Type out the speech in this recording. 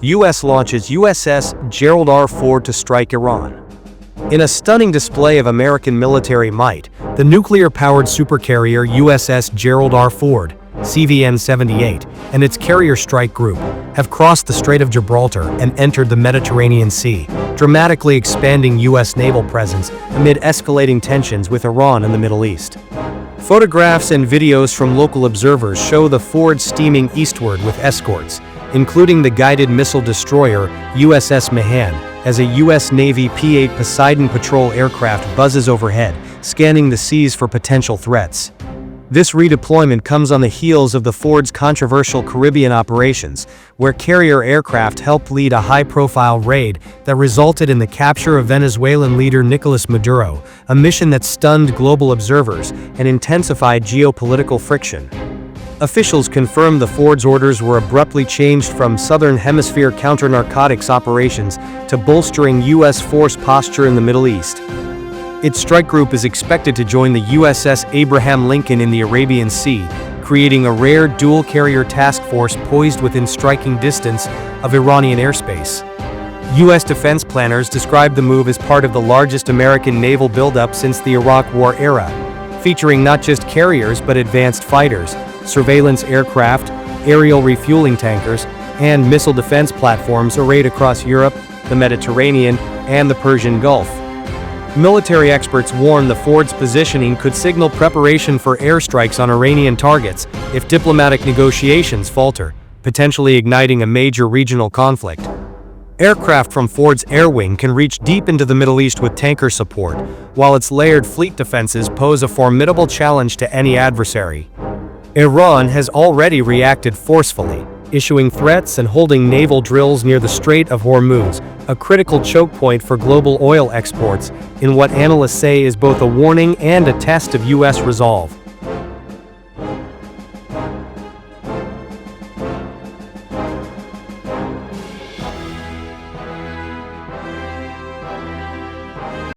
U.S. launches USS Gerald R. Ford to strike Iran. In a stunning display of American military might, the nuclear-powered supercarrier USS Gerald R. Ford, CVN-78, and its carrier strike group have crossed the Strait of Gibraltar and entered the Mediterranean Sea, dramatically expanding U.S. naval presence amid escalating tensions with Iran and the Middle East. Photographs and videos from local observers show the Ford steaming eastward with escorts, including the guided missile destroyer USS Mahan, as a U.S. Navy P-8 Poseidon patrol aircraft buzzes overhead, scanning the seas for potential threats. This redeployment comes on the heels of the Ford's controversial Caribbean operations, where carrier aircraft helped lead a high-profile raid that resulted in the capture of Venezuelan leader Nicolás Maduro, a mission that stunned global observers and intensified geopolitical friction. Officials confirmed the Ford's orders were abruptly changed from Southern Hemisphere counter-narcotics operations to bolstering U.S. force posture in the Middle East. Its strike group is expected to join the USS Abraham Lincoln in the Arabian Sea, creating a rare dual-carrier task force poised within striking distance of Iranian airspace. U.S. defense planners described the move as part of the largest American naval buildup since the Iraq War era, featuring not just carriers but advanced fighters, surveillance aircraft, aerial refueling tankers, and missile defense platforms arrayed across Europe, the Mediterranean, and the Persian Gulf. Military experts warn the Ford's positioning could signal preparation for airstrikes on Iranian targets if diplomatic negotiations falter, potentially igniting a major regional conflict. Aircraft from Ford's Air Wing can reach deep into the Middle East with tanker support, while its layered fleet defenses pose a formidable challenge to any adversary. Iran has already reacted forcefully, issuing threats and holding naval drills near the Strait of Hormuz, a critical choke point for global oil exports, in what analysts say is both a warning and a test of U.S. resolve.